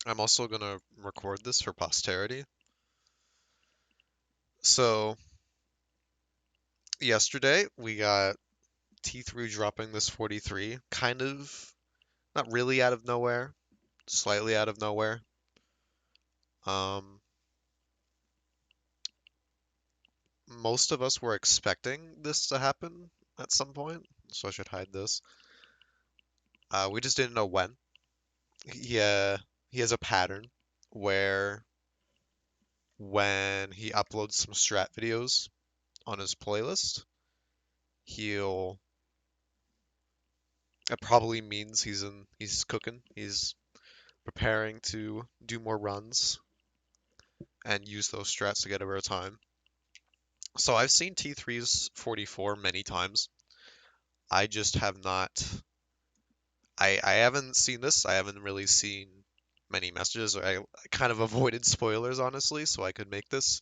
I'm also gonna record this for posterity. So, yesterday we got T3 dropping this 43, kind of not really out of nowhere, slightly out of nowhere. Um, most of us were expecting this to happen at some point, so I should hide this. We just didn't know when. He has a pattern where when he uploads some strat videos on his playlist, he'll it probably means he's cooking. He's preparing to do more runs and use those strats to get over time. So I've seen T3's 44 many times. I just have not. I haven't seen this. I haven't really seen many messages. I kind of avoided spoilers, honestly, so I could make this.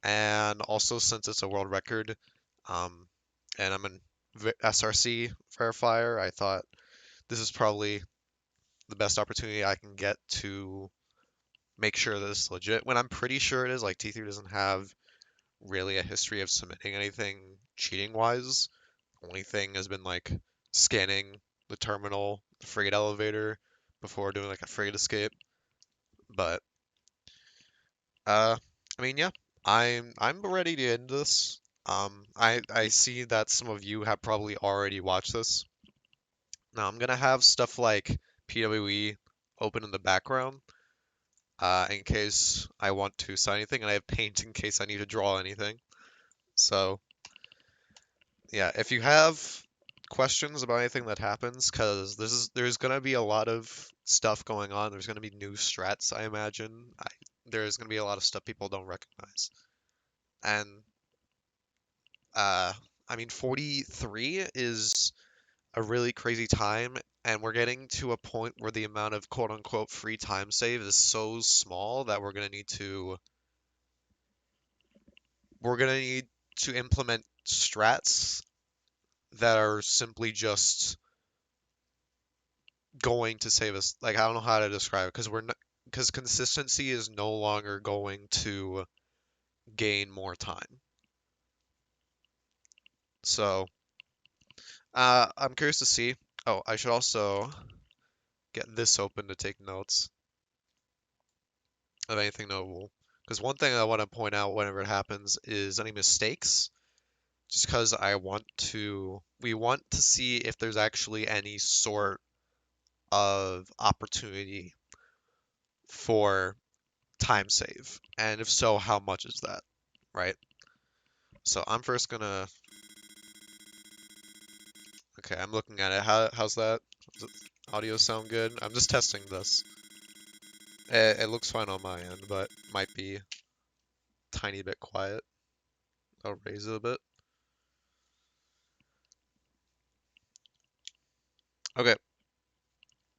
And also, since it's a world record, um, and I'm an SRC verifier, I thought this is probably the best opportunity I can get to make sure that it's legit. When I'm pretty sure it is, like T3 doesn't have really a history of submitting anything cheating wise. Only thing has been like scanning the terminal, the frigate elevator before doing like a frigate escape. But uh I mean yeah, I'm ready to end this. I see that some of you have probably already watched this. Now I'm gonna have stuff like PWE open in the background in case I want to sign anything, and I have paint in case I need to draw anything. So yeah, if you have questions about anything that happens, because there's gonna be a lot of stuff going on. There's gonna be new strats, I imagine. There's gonna be a lot of stuff people don't recognize. And uh, I mean, 43 is a really crazy time, and we're getting to a point where the amount of quote unquote free time save is so small that we're gonna need to implement strats that are simply just going to save us. Like I don't know how to describe it because we're not because consistency is no longer going to gain more time. So I'm curious to see. Oh, I should also get this open to take notes of anything notable. Because one thing I want to point out whenever it happens is any mistakes. Just because we want to see if there's actually any sort of opportunity for time save, and if so, how much is that, right? So I'm first gonna, okay, I'm looking at it. How's that? Does audio sound good? I'm just testing this. It looks fine on my end, but might be a tiny bit quiet. I'll raise it a bit. Okay,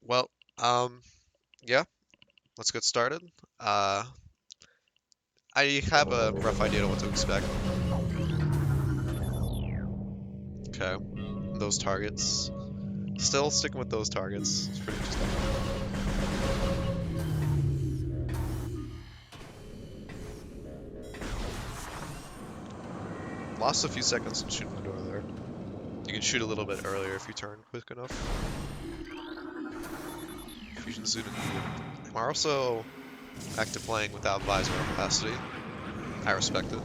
well, um, yeah, let's get started. Uh, I have a rough idea of what to expect. Okay, those targets. Still sticking with those targets. It's pretty interesting. Lost a few seconds in shooting the door there. You can shoot a little bit earlier if you turn quick enough. Fusion suit needed. We're also back to playing without visor opacity. I respect it.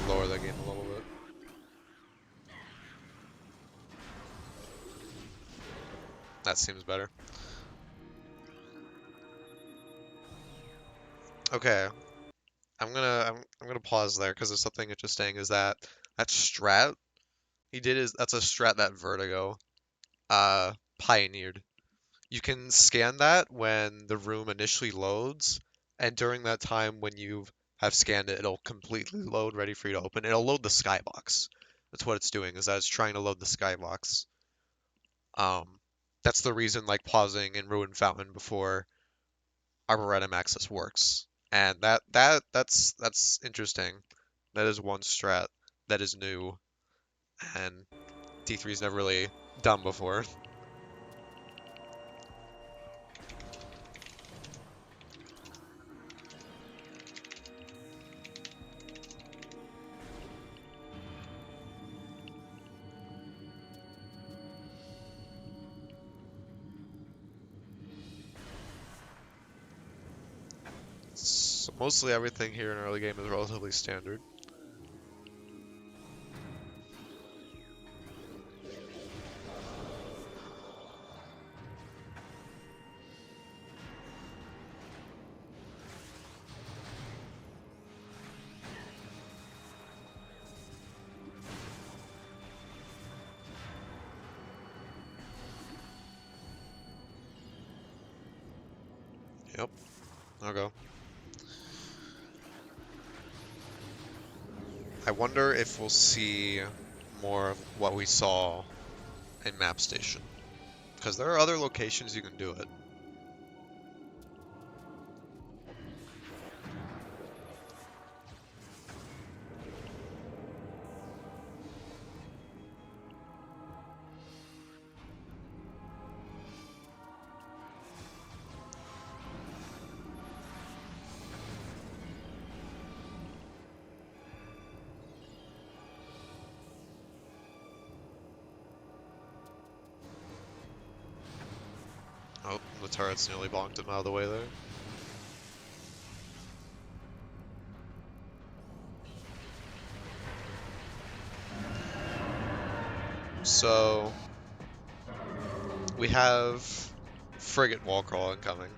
Lower that game a little bit. That seems better. Okay, I'm gonna pause there because there's something interesting. Is that strat he did is that's a strat that Vertigo pioneered. You can scan that when the room initially loads, and during that time when you have scanned it, it'll completely load, ready for you to open. It'll load the skybox. That's what it's doing, is that it's trying to load the skybox. Um, that's the reason like pausing in Ruin Fountain before Arboretum access works. And that's interesting. That is one strat that is new and T3's never really done before. mostly everything here in early game is relatively standard. Yep, I'll go. I wonder if we'll see more of what we saw in Map Station. Because there are other locations you can do it. Oh, the turret's nearly bonked him out of the way there. So, we have frigate wall crawling coming.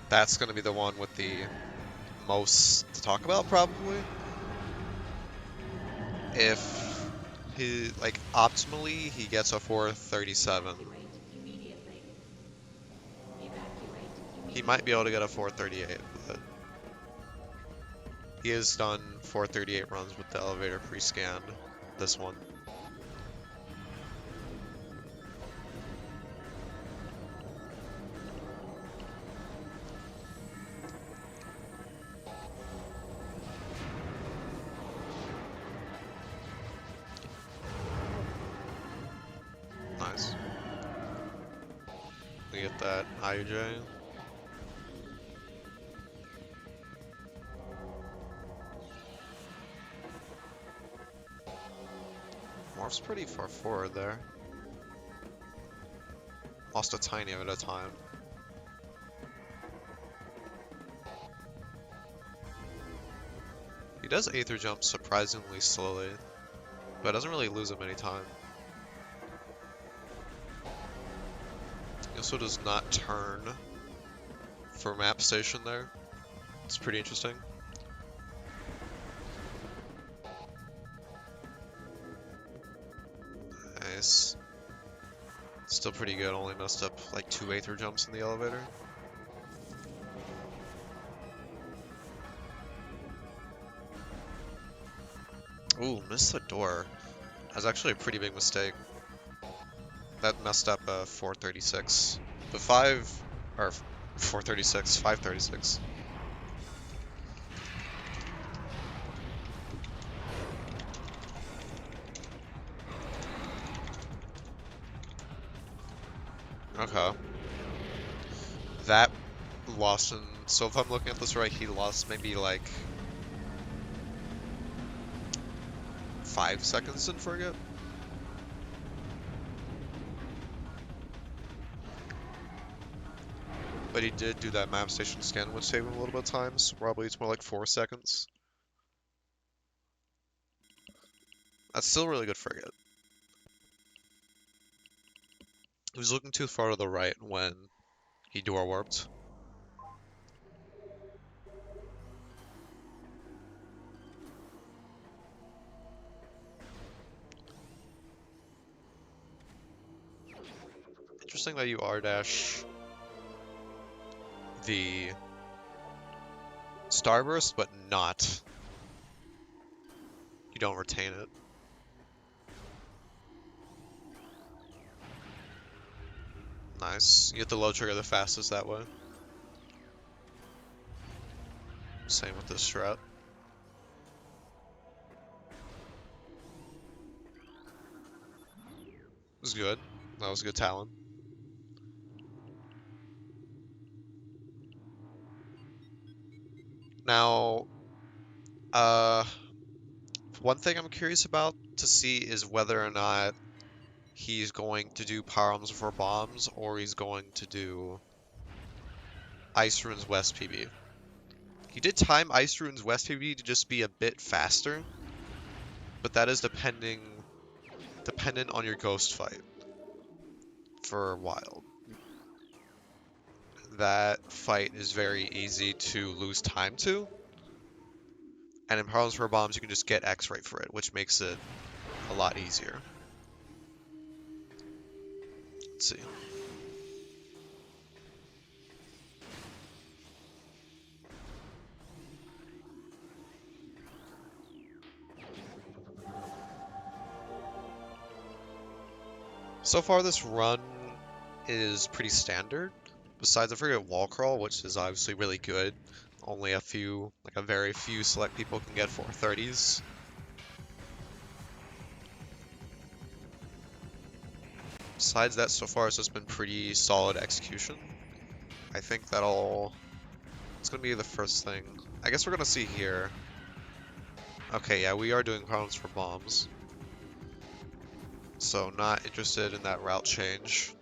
That's going to be the one with the most to talk about, probably. If he, like, optimally, he gets a 437. He might be able to get a 438, but he has done 438 runs with the elevator pre-scanned. This one. Nice. We get that IJ. Morph's pretty far forward there. Lost a tiny bit of time. He does Aether jump surprisingly slowly, but doesn't really lose him any time. He also does not turn for Map Station there. It's pretty interesting. Nice. Still pretty good, only messed up like 2 Aether jumps in the elevator. Ooh, missed the door. That's actually a pretty big mistake. That messed up 436. But 436, 536. Okay. That lost in, so if I'm looking at this right, he lost maybe like 5 seconds in frigate. But he did do that map station scan, which saved him a little bit of time, so probably it's more like 4 seconds. That's still really good frigate. He was looking too far to the right when he door warped. Interesting that you R-dash the Starburst, but not. You don't retain it. Nice. You get the low trigger the fastest that way. Same with this strat. It was good. That was a good talent. Now, one thing I'm curious about to see is whether or not he's going to do power arms before bombs, or he's going to do Ice Runes West PB. He did time Ice Rune's West PB to just be a bit faster, but that is dependent on your ghost fight for Wild. That fight is very easy to lose time to, and in Problems for Bombs you can just get X right for it, which makes it a lot easier. Let's see. So far this run is pretty standard. Besides, I forget Wall Crawl, which is obviously really good. Only a few, like a very few select people can get 430s. Besides that, so far it's just been pretty solid execution. I think it's gonna be the first thing. I guess we're gonna see here. Okay, yeah, we are doing Problems for Bombs. So not interested in that route change.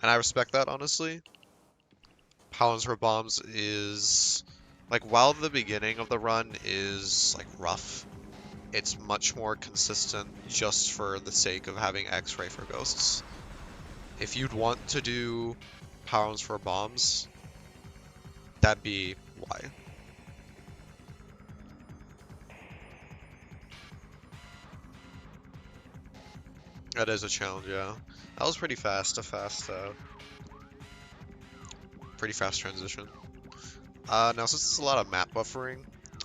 And I respect that, honestly. Problems for Bombs is, like, while the beginning of the run is, like, rough, it's much more consistent just for the sake of having X-ray for ghosts. If you'd want to do Problems for Bombs, that'd be why. That is a challenge, yeah. That was pretty fast, pretty fast transition. Now since it's a lot of map buffering,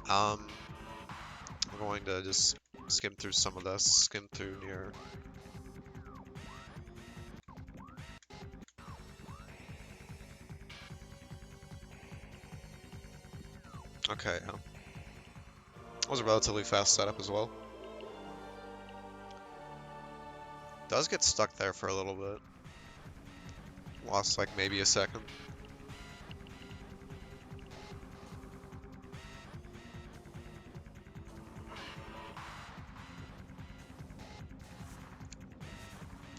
I'm going to just skim through some of this, skim through near. Okay, yeah. That was a relatively fast setup as well. Does get stuck there for a little bit. Lost like maybe a second.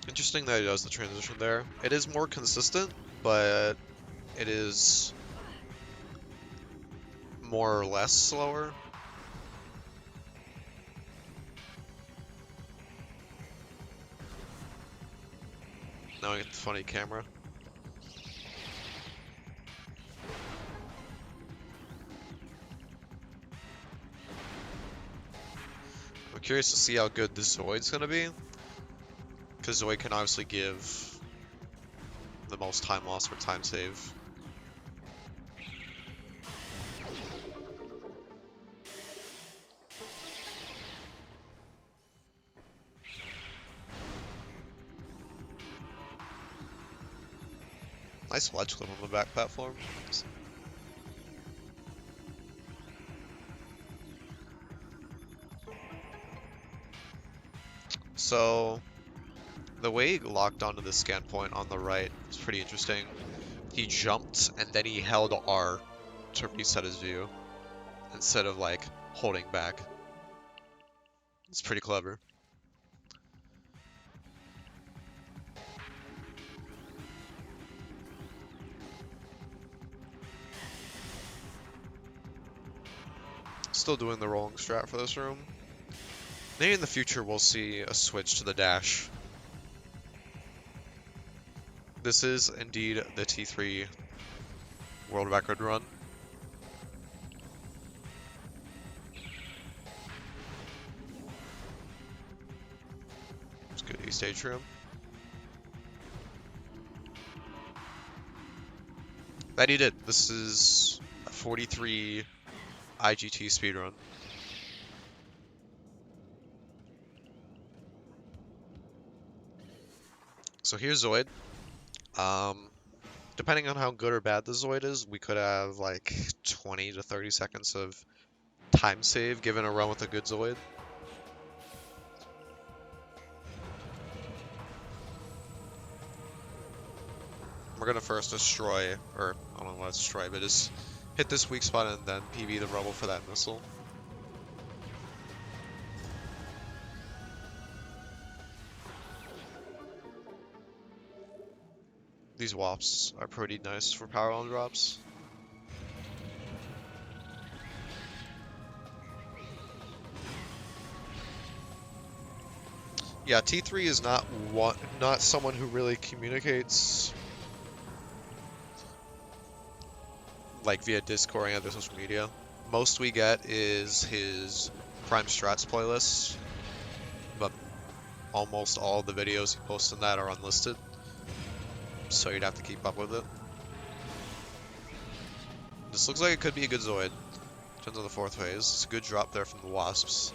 Interesting that he does the transition there. It is more consistent, but it is more or less slower. Now I get the funny camera. I'm curious to see how good the Zoid's gonna be, because Zoid can obviously give the most time loss for time save. Nice ledge clip on the back platform. So, the way he locked onto the scan point on the right was pretty interesting. He jumped and then he held R to reset his view instead of like holding back. It's pretty clever. Still doing the rolling strat for this room. Maybe in the future we'll see a switch to the dash. This is indeed the T3 world record run. It's good E-stage room. That he did. This is a 43 IGT speedrun. So here's Zoid. Depending on how good or bad the Zoid is, we could have like 20 to 30 seconds of time save given a run with a good Zoid. We're gonna first destroy, or I don't know what destroy, but just hit this weak spot and then PV the rubble for that missile. These wops are pretty nice for power on drops. Yeah, T3 is not someone who really communicates like via Discord or any other social media. Most we get is his Prime Strats playlist, but almost all the videos he posts in that are unlisted, so you'd have to keep up with it. This looks like it could be a good Zoid. Depends on the fourth phase. It's a good drop there from the Wasps.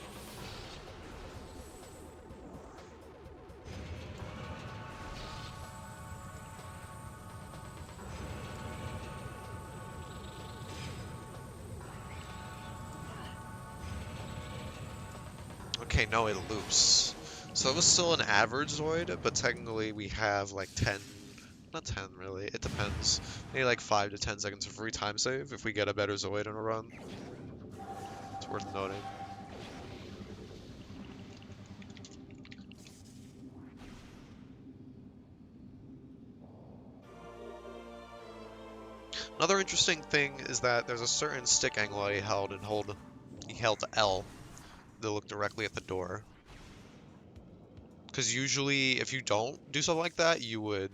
Okay, no, it loops. So it was still an average Zoid, but technically we have like 10, not 10 really, it depends. Maybe like 5 to 10 seconds of free time save if we get a better Zoid in a run. It's worth noting. Another interesting thing is that there's a certain stick angle that he held L to look directly at the door. Because usually if you don't do something like that, you would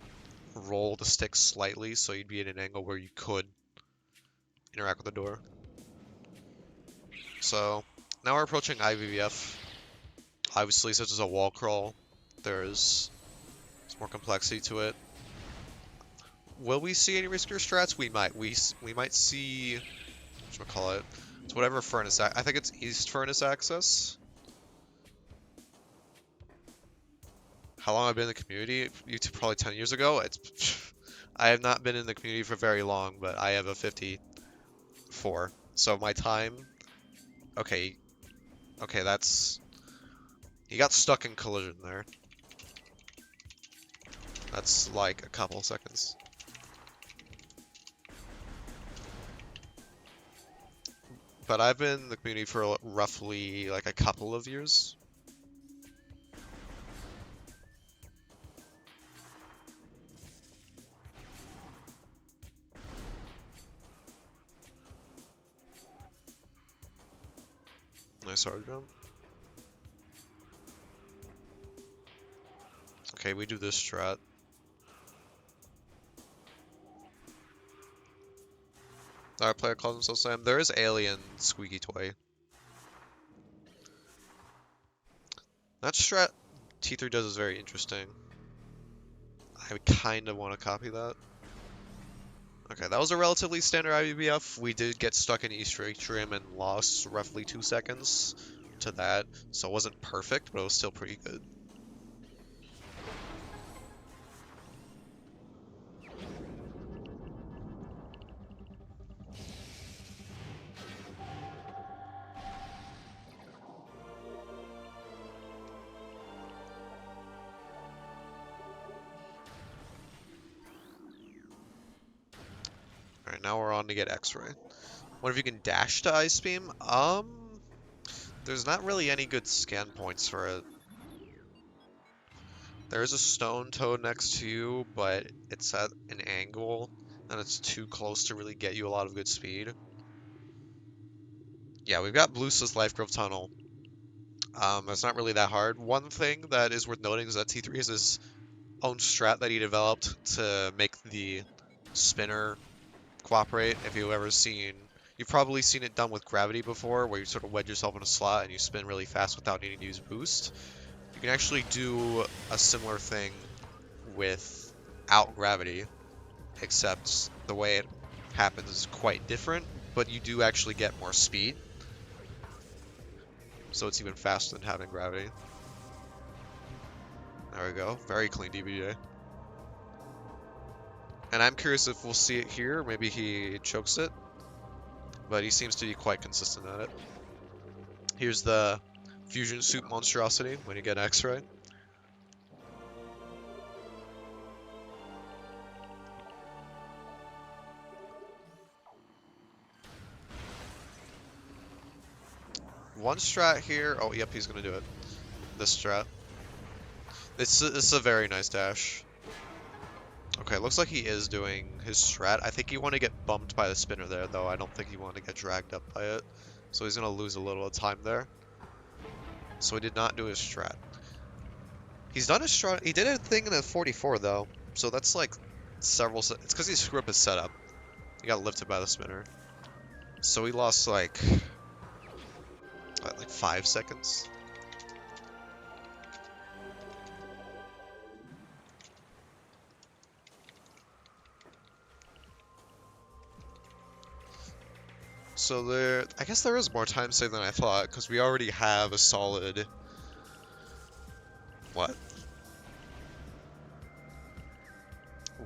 roll the stick slightly so you'd be at an angle where you could interact with the door. So now we're approaching IVVF. Obviously, since it's a wall crawl, there's more complexity to it. Will we see any riskier strats? We might. We might see, whatchamacallit, it's whatever furnace, I think it's East Furnace access. How long I've been in the community? YouTube probably 10 years ago. I have not been in the community for very long, but I have a 54. So my time, okay, that's, he got stuck in collision there. That's like a couple seconds. But I've been in the community for roughly like a couple of years. Nice hard jump. Okay, we do this strat. Our player calls himself Sam. There is Alien Squeaky Toy. That strat T3 does is very interesting. I kind of want to copy that. Okay, that was a relatively standard IBBF. We did get stuck in Easter egg trim and lost roughly 2 seconds to that, so it wasn't perfect, but it was still pretty good. Alright, now we're on to get X-Ray. What if you can dash to Ice Beam? There's not really any good scan points for it. There is a stone toad next to you, but it's at an angle, and it's too close to really get you a lot of good speed. Yeah, we've got Blue's Life Grove Tunnel. It's not really that hard. One thing that is worth noting is that T3 has his own strat that he developed to make the spinner cooperate. If you've ever seen, you've probably seen it done with gravity before, where you sort of wedge yourself in a slot and you spin really fast without needing to use boost. You can actually do a similar thing without gravity, except the way it happens is quite different, but you do actually get more speed. So it's even faster than having gravity. There we go. Very clean DBJ. And I'm curious if we'll see it here, or maybe he chokes it. But he seems to be quite consistent at it. Here's the fusion suit monstrosity when you get X-Ray. One strat here. Oh, yep, he's going to do it. This strat. It's a very nice dash. Okay, looks like he is doing his strat. I think he wanted to get bumped by the spinner there, though. I don't think he wanted to get dragged up by it. So he's going to lose a little time there. So he did not do his strat. He's done a strong. He did a thing in a 44 though, so that's like several. It's because he screwed up his setup. He got lifted by the spinner, so he lost like what, like 5 seconds. So there, I guess there is more time save than I thought because we already have a solid what,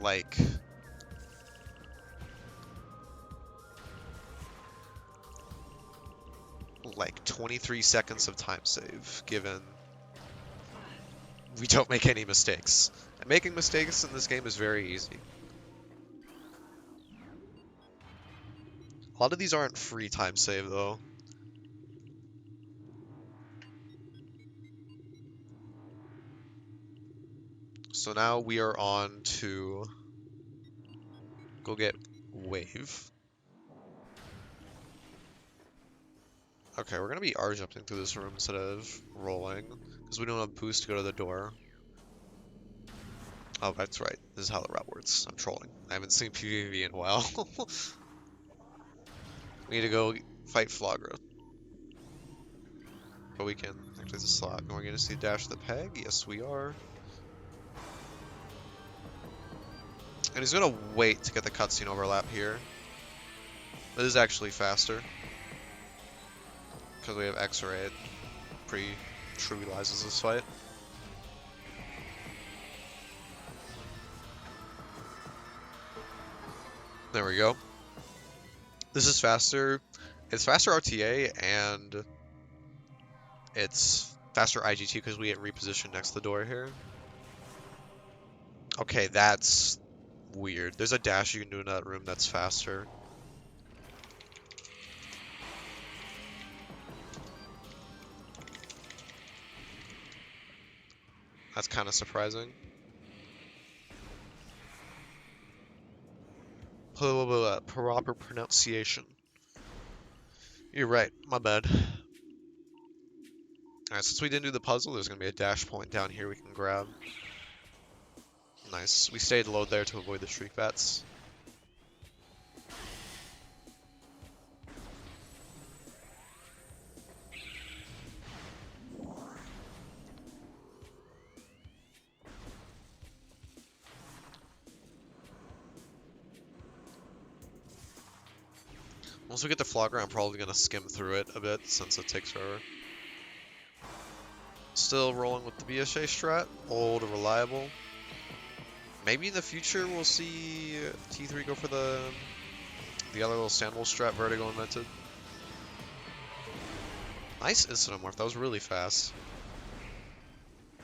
like like 23 seconds of time save given we don't make any mistakes. And making mistakes in this game is very easy. A lot of these aren't free time save though. So now we are on to go get wave. Okay, we're gonna be R jumping through this room instead of rolling because we don't have boost to go to the door. Oh, that's right. This is how the route works. I'm trolling. I haven't seen PvP in a while. We need to go fight Flagra. But we can actually the slot. Are we gonna see dash the peg? Yes, we are. And he's gonna wait to get the cutscene overlap here. This is actually faster. Because we have X-ray, it pretty trivializes this fight. There we go. This is faster. It's faster RTA and it's faster IGT because we get repositioned next to the door here. Okay, that's weird. There's a dash you can do in that room that's faster. That's kind of surprising. Proper pronunciation. You're right, my bad. Alright, since we didn't do the puzzle, there's going to be a dash point down here we can grab. Nice. We stayed low there to avoid the shriek bats. Once we get the Flogger, I'm probably going to skim through it a bit since it takes forever. Still rolling with the BSA strat, old reliable. Maybe in the future we'll see T3 go for the other little sandwell strat Vertigo invented. Nice instant morph, that was really fast.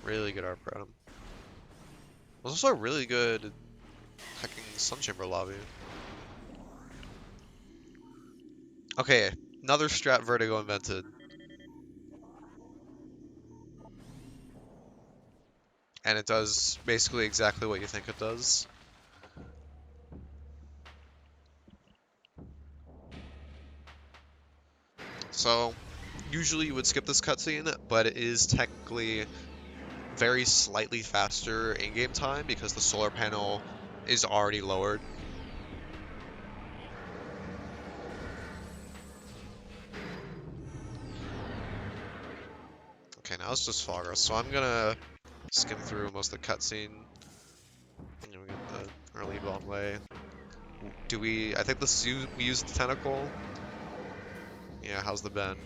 Really good art for him. It was also a really good hacking Sun Chamber lobby. Okay, another strat Vertigo invented. And it does basically exactly what you think it does. So, usually you would skip this cutscene, but it is technically very slightly faster in-game time because the solar panel is already lowered. Okay, now it's just Fogger, so I'm gonna skim through most of the cutscene. And we get the early bomb way. Do we? I think this is we use the tentacle. Yeah, how's the bend?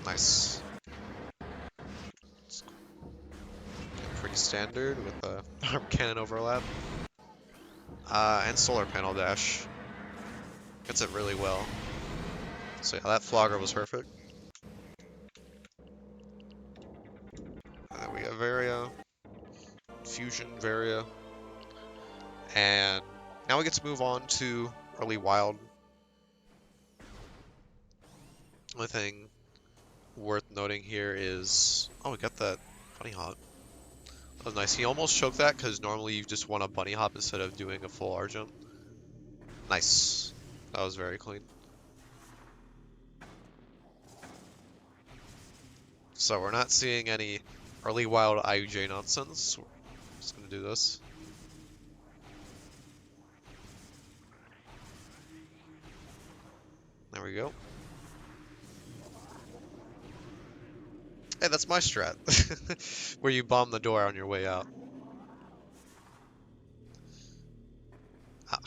Nice. It's pretty standard with the arm cannon overlap. And solar panel dash. Gets it really well. So yeah, that Flogger was perfect. And then we got Varia. Fusion, Varia. And now we get to move on to early wild. Only thing worth noting here is... Oh, we got that bunny hop. That was nice. He almost choked that because normally you just want a bunny hop instead of doing a full R jump. Nice. That was very clean. So we're not seeing any Early wild IUJ nonsense. Just gonna do this. There we go. Hey, that's my strat. Where you bomb the door on your way out.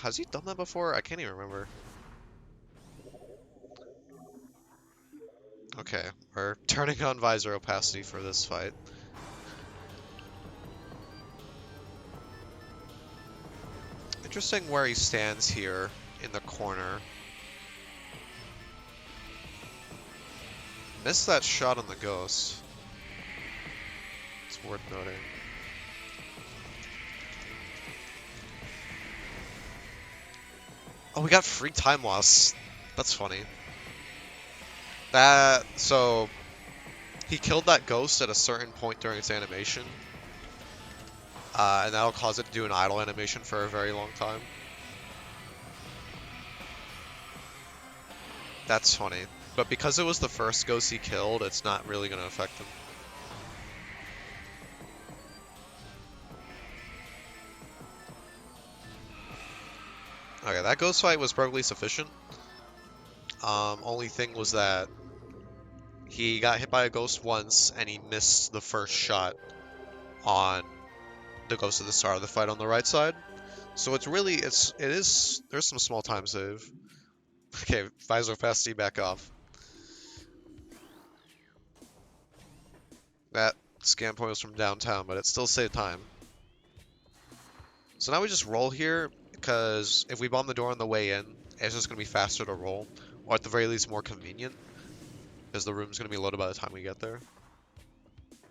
Has he done that before? I can't even remember. Okay, we're turning on visor opacity for this fight. Interesting where he stands here in the corner. Missed that shot on the ghost. It's worth noting. Oh, we got free time loss. That's funny. So he killed that ghost at a certain point during its animation. And that'll cause it to do an idle animation for a very long time. That's funny. But because it was the first ghost he killed, it's not really going to affect him. Okay, that ghost fight was perfectly sufficient. Only thing was that he got hit by a ghost once, and he missed the first shot on the ghost at the start of the fight on the right side. So there's some small time save. Okay, visor opacity back off. That scan point was from downtown, but it still saved time. So now we just roll here, because if we bomb the door on the way in, it's just going to be faster to roll, or at the very least more convenient, because the room's going to be loaded by the time we get there.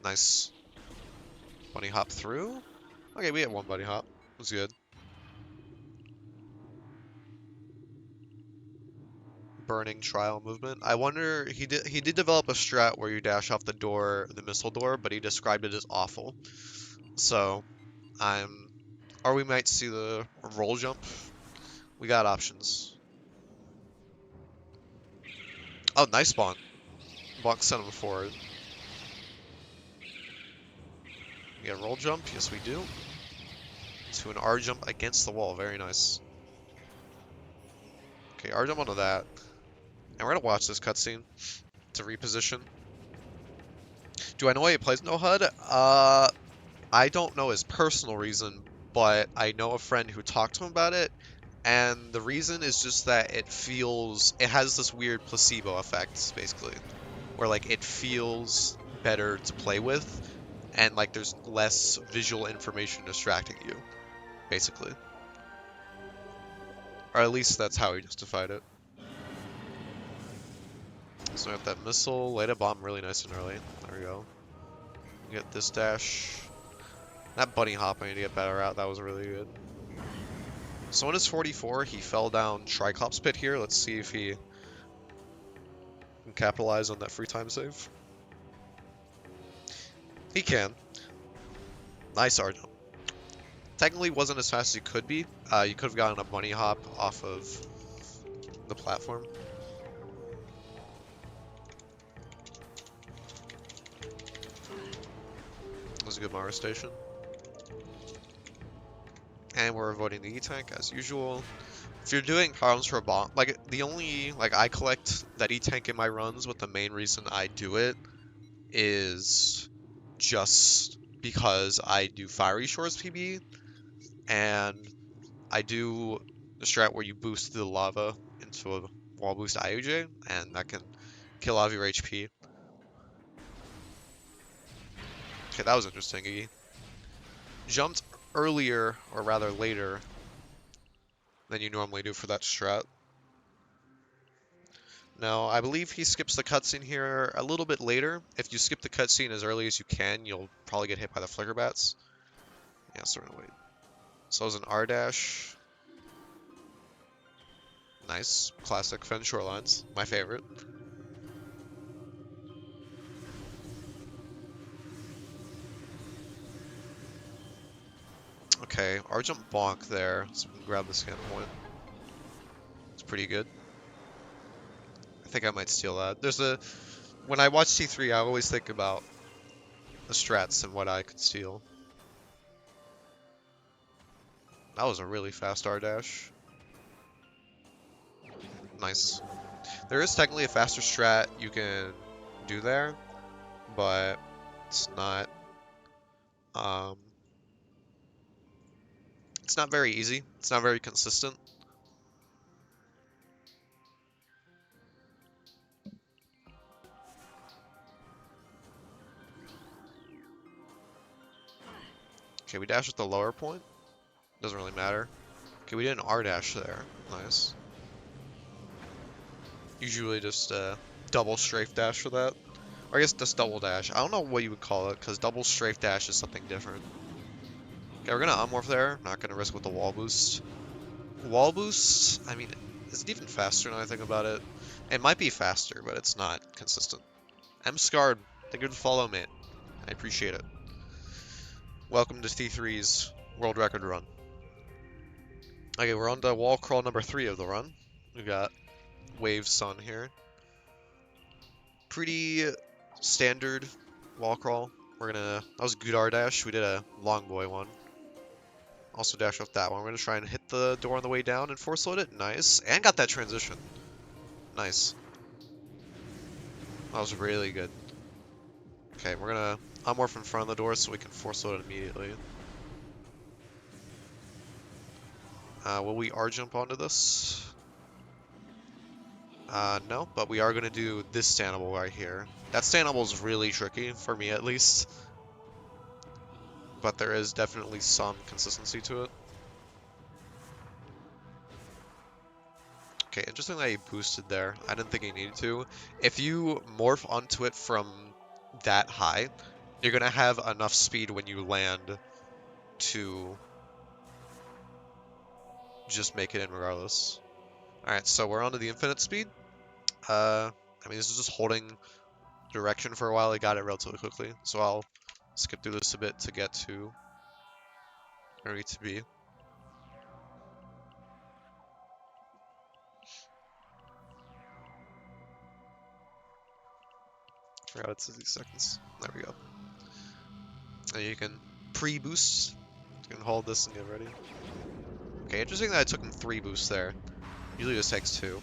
Nice. Bunny hop through. Okay, we had one bunny hop. It was good. Burning trial movement. I wonder, he did develop a strat where you dash off the missile door, but he described it as awful. So, or we might see the roll jump. We got options. Oh, nice bonk. Bonk sent him forward. We got a roll jump. Yes, we do. To an R jump against the wall. Very nice. Okay, R jump onto that. And we're gonna watch this cutscene to reposition. Do I know why he plays no HUD? I don't know his personal reason, but I know a friend who talked to him about it, and the reason is just that it has this weird placebo effect, basically, where like it feels better to play with, and like there's less visual information distracting you, basically. Or at least that's how he justified it. So we have that missile, laid a bomb really nice and early. There we go. Get this dash. That bunny hop I need to get better at, that was really good. So in his 44, he fell down Triclops pit here. Let's see if he can capitalize on that free time save. He can. Nice R jump. Technically wasn't as fast as he could be. You could have gotten a bunny hop off of the platform. That was a good Mara station. And we're avoiding the E-Tank as usual. If you're doing runs for a bomb, I collect that E-Tank in my runs, but the main reason I do it is just because I do Fiery Shores PB, and I do the strat where you boost the lava into a wall boost IOJ, and that can kill all of your HP. Okay, that was interesting. He jumped earlier, or rather later, than you normally do for that strat. Now, I believe he skips the cutscene here a little bit later. If you skip the cutscene as early as you can, you'll probably get hit by the flicker bats. Yeah, so we're gonna wait. So it's an R dash. Nice. Classic Fen Shorelines. My favorite. Okay, R jump bonk there, so we can grab the scan point. It's pretty good. I think I might steal that. When I watch T3, I always think about the strats and what I could steal. That was a really fast R dash. Nice. There is technically a faster strat you can do there, but it's not um it's not very easy. It's not very consistent. Okay, we dash at the lower point. Doesn't really matter. Okay, we did an R dash there. Nice. Usually just double strafe dash for that. Or I guess just double dash. I don't know what you would call it, because double strafe dash is something different. Okay, we're gonna unmorph there. Not gonna risk with the wall boost. Wall boost, I mean, is it even faster now I think about it? It might be faster, but it's not consistent. I'm scarred. Thank you for the follow, mate. I appreciate it. Welcome to T3's world record run. Okay, we're on to wall crawl number 3 of the run. We got Wave Sun here. Pretty standard wall crawl. That was a good R dash. We did a long boy one. Also dash off that one. We're gonna try and hit the door on the way down and force load it. Nice. And got that transition. Nice. That was really good. Okay, we're gonna unmorph in front of the door so we can force load it immediately. Will we R jump onto this? No, but we are gonna do this standable right here. That standable is really tricky, for me at least. But there is definitely some consistency to it. Okay, interesting that he boosted there. I didn't think he needed to. If you morph onto it from that high, you're gonna have enough speed when you land to just make it in regardless. Alright, so we're onto the infinite speed. I mean, this is just holding direction for a while. I got it relatively quickly, so I'll skip through this a bit to get to where we need to be. Forgot it's 60 seconds. There we go. And you can pre-boost. You can hold this and get ready. Okay, interesting that I took him 3 boosts there. Usually this takes 2.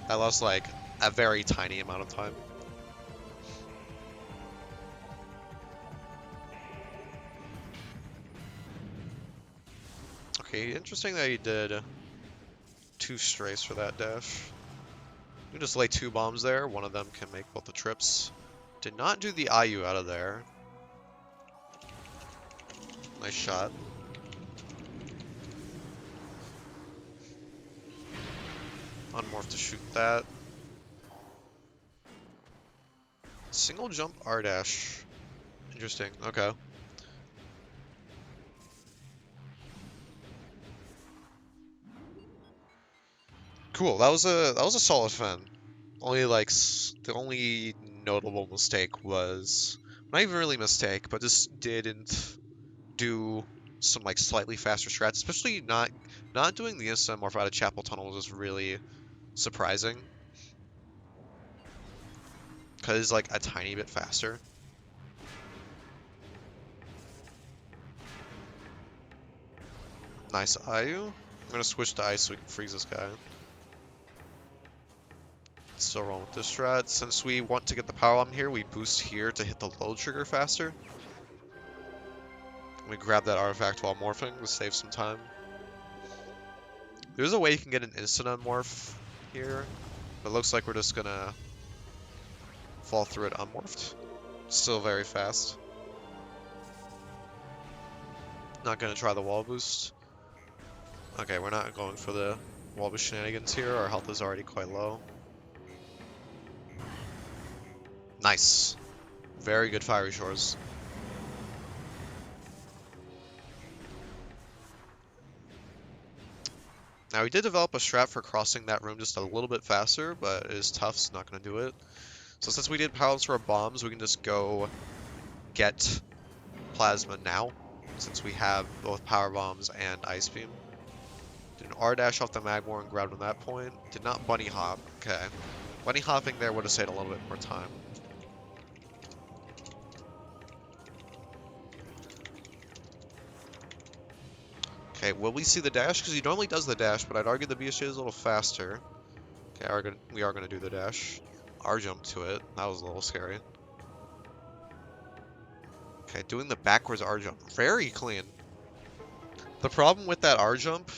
That lost like a very tiny amount of time. Okay, interesting that he did 2 strays for that dash. You can just lay 2 bombs there. One of them can make both the trips. Did not do the IU out of there. Nice shot. Unmorph to shoot that. Single jump R dash. Interesting. Okay. Cool. That was a solid fin. Only like the only notable mistake was not even really mistake, but just didn't do some like slightly faster strats, especially not doing the instant morph out of Chapel Tunnel was just really surprising. Because it's like a tiny bit faster. Nice IU. I'm gonna switch to ice so we can freeze this guy. Still wrong with this strat. Since we want to get the power bomb here, we boost here to hit the load trigger faster. We grab that artifact while morphing to save some time. There's a way you can get an instant unmorph here, but it looks like we're just gonna fall through it unmorphed. Still very fast. Not gonna try the wall boost. Okay, we're not going for the wall boost shenanigans here. Our health is already quite low. Nice. Very good fiery shores. Now we did develop a strat for crossing that room just a little bit faster, but it is tough, so not gonna do it. So since we did power for our bombs, we can just go get plasma now, since we have both power bombs and ice beam. Did an R dash off the Magmore and grabbed him at that point. Did not bunny hop. Okay. Bunny hopping there would have saved a little bit more time. Okay, will we see the dash? Because he normally does the dash, but I'd argue the BSJ is a little faster. Okay, we are gonna do the dash. R jump to it. That was a little scary. Okay, doing the backwards R jump. Very clean. The problem with that R jump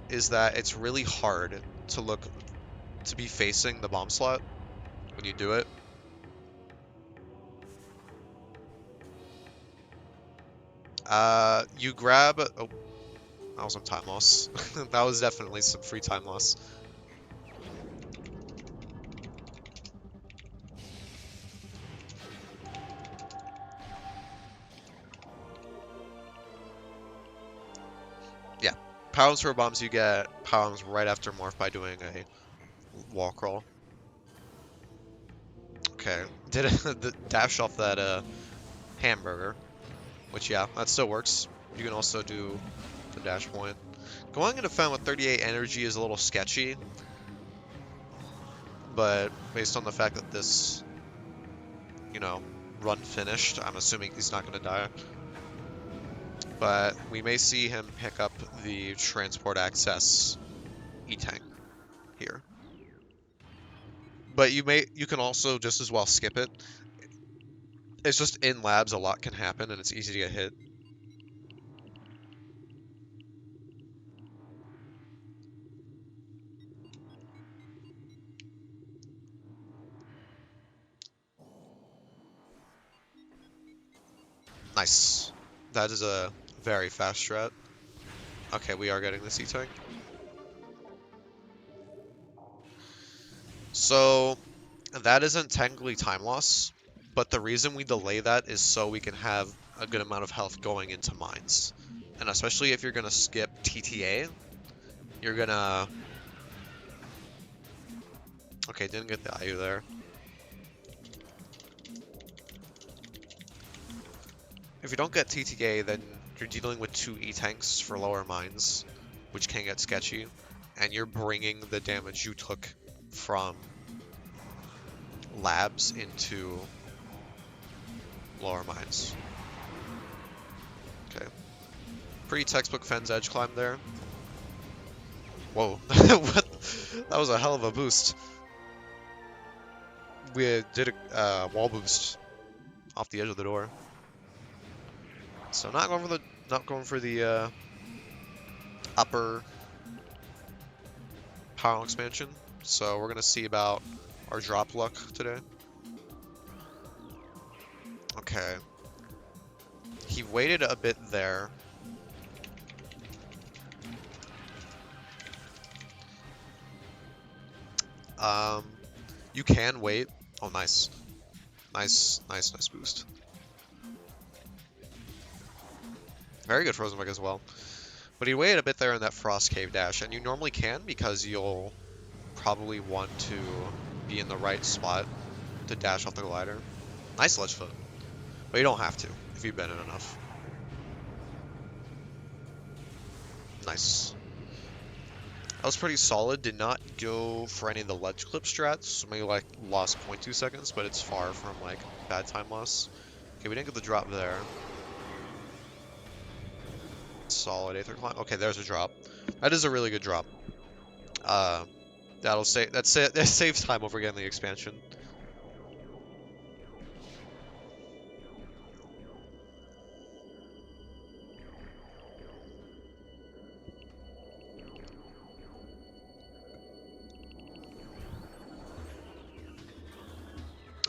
is that it's really hard to be facing the bomb slot when you do it. You grab. Oh, that was some time loss. That was definitely some free time loss. Yeah. Power arms for bombs, you get power arms right after morph by doing a wall crawl. Okay. Did the dash off that hamburger, which yeah, that still works. You can also do the dash point. Going into Fen with 38 energy is a little sketchy, but based on the fact that this, you know, run finished, I'm assuming he's not going to die. But we may see him pick up the transport access E-Tank here. But you can also just as well skip it. It's just in labs a lot can happen and it's easy to get hit. Nice. That is a very fast strat. Okay, we are getting the E-Tank. So that isn't technically time loss, but the reason we delay that is so we can have a good amount of health going into mines. And especially if you're going to skip TTA, you're going to... Okay, didn't get the IU there. If you don't get TTA, then you're dealing with 2 E-Tanks for lower mines, which can get sketchy, and you're bringing the damage you took from labs into lower mines. Okay. Pretty textbook Fen's edge climb there. Whoa. What? That was a hell of a boost. We did a wall boost off the edge of the door. So not going for the upper power expansion. So we're gonna see about our drop luck today. Okay. He waited a bit there. You can wait. Oh, nice. Nice boost. Very good Frozen Bug as well. But he waited a bit there in that Frost Cave dash, and you normally can because you'll probably want to be in the right spot to dash off the glider. Nice ledge foot. But you don't have to if you bend it enough. Nice. That was pretty solid. Did not go for any of the ledge clip strats. So maybe like lost 0.2 seconds, but it's far from like bad time loss. Okay, we didn't get the drop there. Solid Aether climb. Okay, there's a drop. That is a really good drop. That saves time over getting the expansion.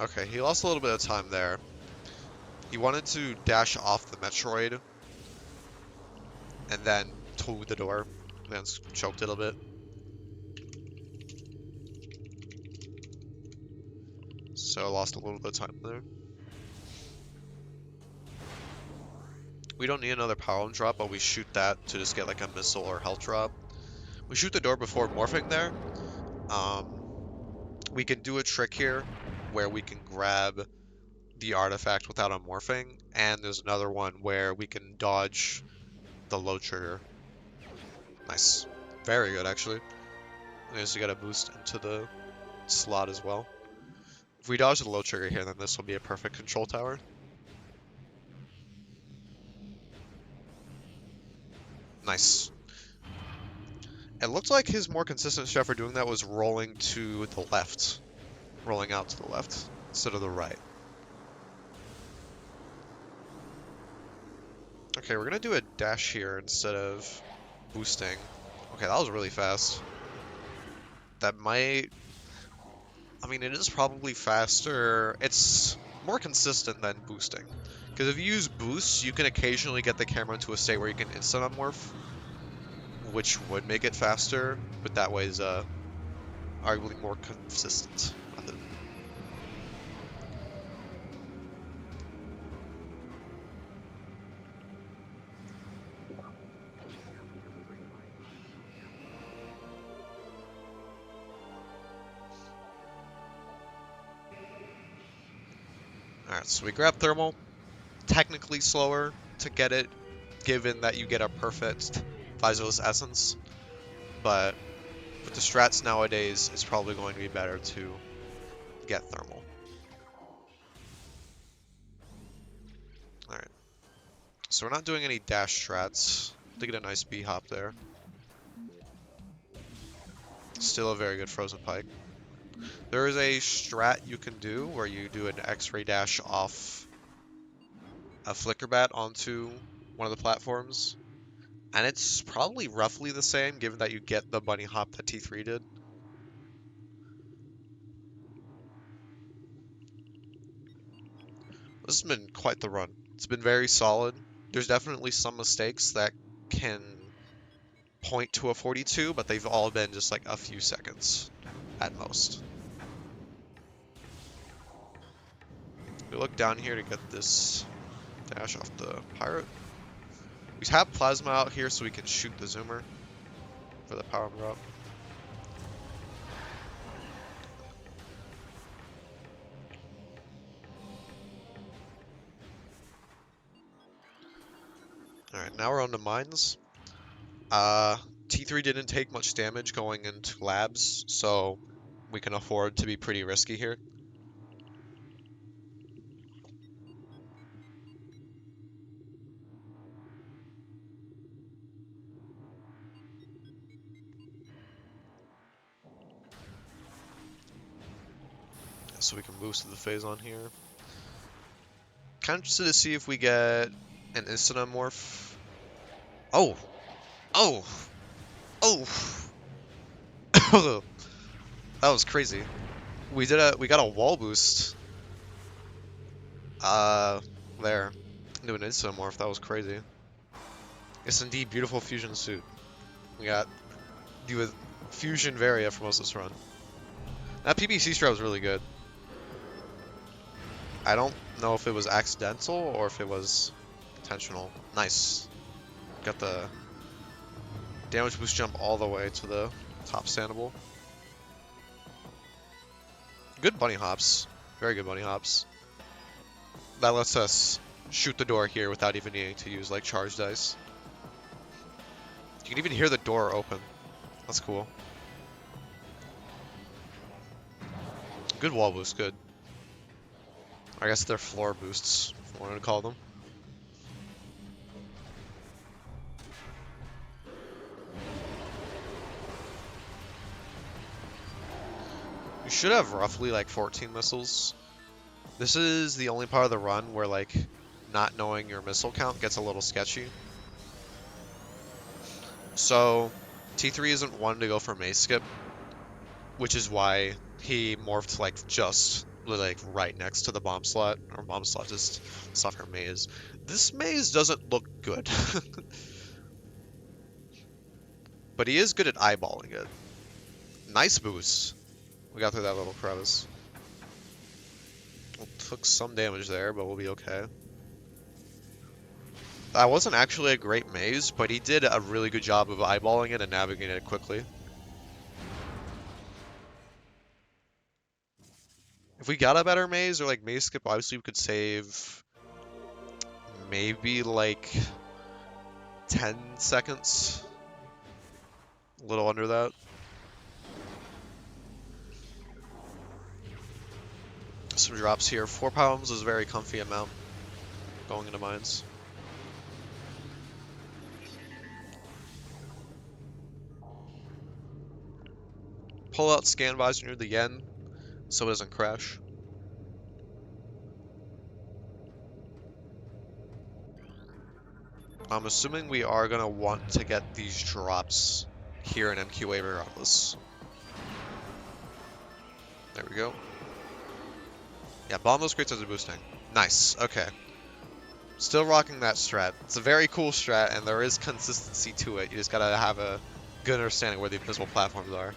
Okay, he lost a little bit of time there. He wanted to dash off the Metroid and then toad the door, then choked it a bit. So I lost a little bit of time there. We don't need another power drop, but we shoot that to just get like a missile or health drop. We shoot the door before morphing there. We can do a trick here where we can grab the artifact without unmorphing, and there's another one where we can dodge the low trigger. Nice. Very good, actually. We just get a boost into the slot as well. If we dodge the low trigger here, then this will be a perfect control tower. Nice. It looked like his more consistent strat for doing that was rolling to the left. Rolling out to the left instead of the right. Okay, we're gonna do a dash here instead of boosting. Okay, that was really fast. That might... I mean, it is probably faster. It's more consistent than boosting. Because if you use boosts, you can occasionally get the camera into a state where you can instant unmorph, which would make it faster, but that way is arguably more consistent method. Alright, so we grab thermal. Technically slower to get it, given that you get a perfect Visorless Essence, but with the strats nowadays, it's probably going to be better to get thermal. Alright, so we're not doing any dash strats to get a nice B-hop there. Still a very good frozen pike. There is a strat you can do where you do an X-ray dash off a flicker bat onto one of the platforms, and it's probably roughly the same given that you get the bunny hop that T3 did. This has been quite the run. It's been very solid. There's definitely some mistakes that can point to a 42, but they've all been just like a few seconds at most. We look down here to get this dash off the pirate. We have plasma out here so we can shoot the zoomer for the power drop. Alright, now we're on to mines. T3 didn't take much damage going into labs, so we can afford to be pretty risky here. So we can boost the phase on here. Kind of interested to see if we get an instant morph. Oh! Oh! Oh! That was crazy. We got a wall boost. There. Into an instant morph. That was crazy. It's indeed beautiful fusion suit. We got the fusion Varia for most of this run. That PBC strat was really good. I don't know if it was accidental or if it was intentional. Nice. Got the damage boost jump all the way to the top standable. Good bunny hops. Very good bunny hops. That lets us shoot the door here without even needing to use like charge dice. You can even hear the door open. That's cool. Good wall boost, good. I guess they're floor boosts, if you wanted to call them. You should have roughly like 14 missiles. This is the only part of the run where like not knowing your missile count gets a little sketchy. So T3 isn't one to go for maze skip, which is why he morphed like just like right next to the bomb slot, or bomb slot just stuff her maze. This maze doesn't look good. But he is good at eyeballing it. Nice boost. We got through that little crevice. Took some damage there, but we'll be okay. That wasn't actually a great maze, but he did a really good job of eyeballing it and navigating it quickly. If we got a better maze or like maze skip, obviously we could save maybe like 10 seconds. A little under that. Some drops here. 4 pounds is a very comfy amount going into mines. Pull out scan visor near the end so it doesn't crash. I'm assuming we are going to want to get these drops here in MQA regardless. There we go. Yeah, bomb those crates as a boosting. Nice, okay. Still rocking that strat. It's a very cool strat, and there is consistency to it. You just gotta have a good understanding where the invisible platforms are.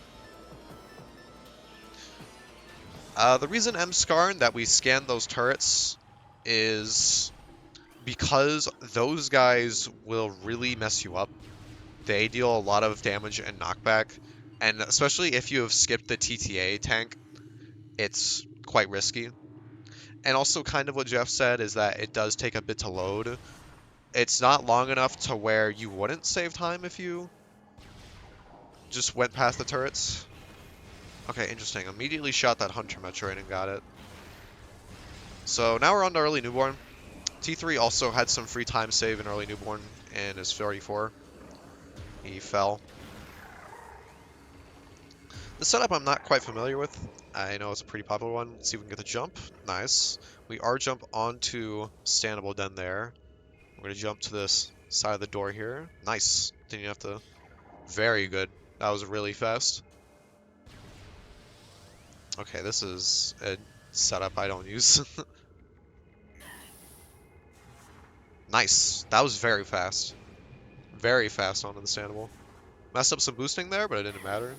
The reason M-Scarn that we scanned those turrets is because those guys will really mess you up. They deal a lot of damage and knockback, and especially if you have skipped the TTA tank, it's quite risky. And also kind of what Jeff said is that it does take a bit to load. It's not long enough to where you wouldn't save time if you just went past the turrets. Okay, interesting. Immediately shot that Hunter Metroid and got it. So now we're on to early newborn. T3 also had some free time save in early newborn in his 34. He fell. The setup I'm not quite familiar with. I know it's a pretty popular one. Let's see if we can get the jump. Nice. We are jump onto standable den there. We're going to jump to this side of the door here. Nice. Didn't even have to... Very good. That was really fast. Okay, this is a setup I don't use. Nice. That was very fast. Very fast onto the standable. Messed up some boosting there, but it didn't matter.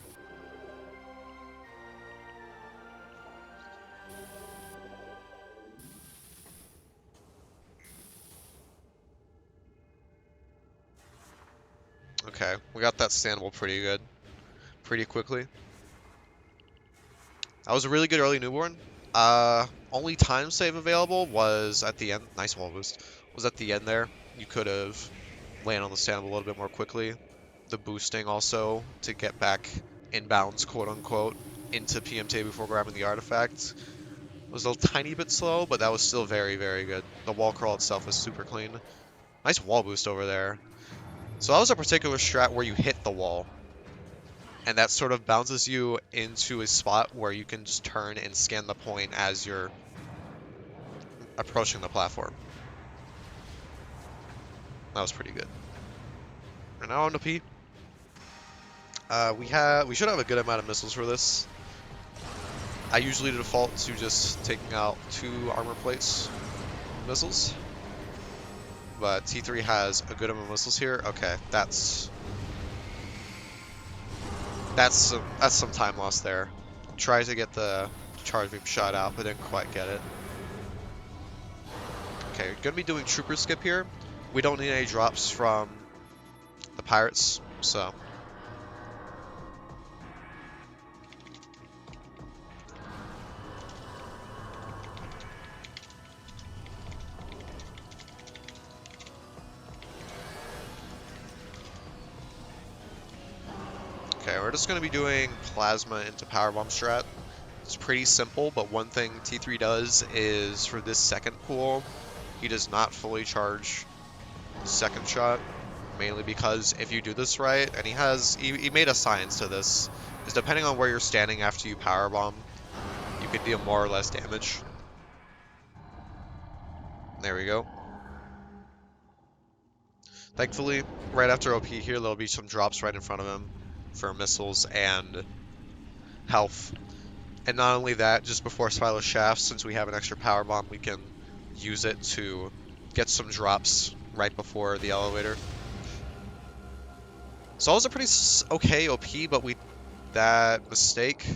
Okay, we got that standable pretty good. Pretty quickly. That was a really good early newborn. Only time save available was at the end. Nice wall boost. Was at the end there. You could have landed on the standable a little bit more quickly. The boosting also to get back inbounds, quote unquote, into PMT before grabbing the artifact was a tiny bit slow, but that was still very, very good. The wall crawl itself was super clean. Nice wall boost over there. So that was a particular strat where you hit the wall. And that sort of bounces you into a spot where you can just turn and scan the point as you're approaching the platform. That was pretty good. And now on to P. We should have a good amount of missiles for this. I usually default to just taking out 2 armor plates missiles. But T3 has a good amount of missiles here. Okay, that's some time lost there. Tried to get the charge beam shot out, but didn't quite get it. Okay, gonna be doing trooper skip here. We don't need any drops from the pirates, so. Okay, we're just going to be doing plasma into powerbomb strat. It's pretty simple, but one thing T3 does is for this second pool, he does not fully charge the second shot, mainly because if you do this right, and he made a science to this, is depending on where you're standing after you powerbomb, you can deal more or less damage. There we go. Thankfully, right after OP here, there'll be some drops right in front of him for missiles and health. And not only that, just before Spiral Shaft, since we have an extra power bomb, we can use it to get some drops right before the elevator. So it was a pretty okay OP, but that mistake,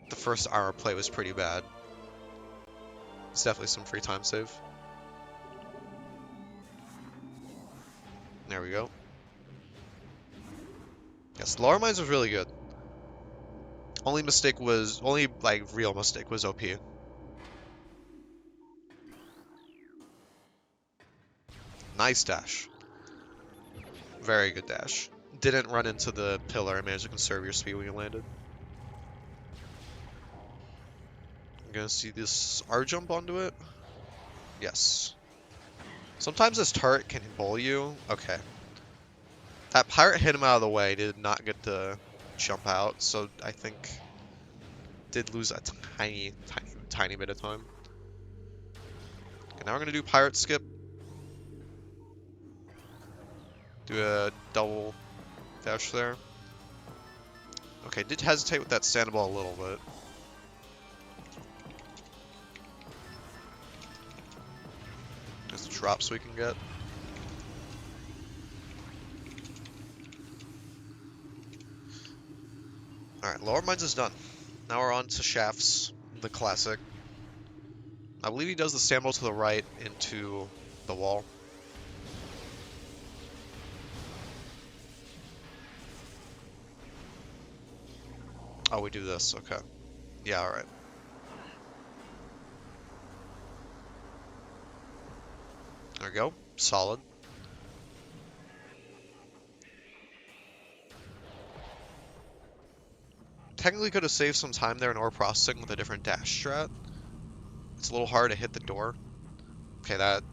the first armor play was pretty bad. It's definitely some free time save. There we go. Yes, Lower Mines was really good. Only real mistake was OP. Nice dash. Very good dash. Didn't run into the pillar and managed to conserve your speed when you landed. I'm gonna see this R jump onto it. Yes. Sometimes this turret can bully you. Okay. That pirate hit him out of the way. Did not get to jump out, so I think did lose a tiny bit of time. Okay, now we're gonna do pirate skip. Do a double dash there. Okay, did hesitate with that sandball a little bit. There's the drops we can get. Alright, lower mines is done. Now we're on to shafts, the classic. I believe he does the sandball to the right into the wall. Oh, we do this, okay. Yeah, alright. There we go. Solid. Technically could have saved some time there in ore processing with a different dash strat. It's a little hard to hit the door. Okay, that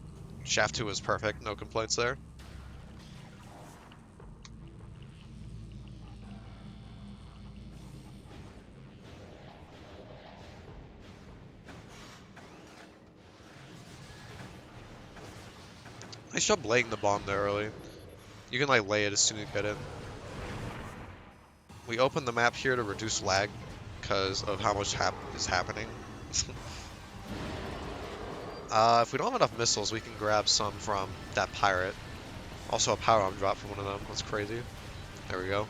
shaft 2 was perfect. No complaints there. Nice job laying the bomb there early. You can like lay it as soon as you get in. We open the map here to reduce lag because of how much is happening. If we don't have enough missiles, we can grab some from that pirate. Also a power arm drop from one of them. That's crazy. There we go.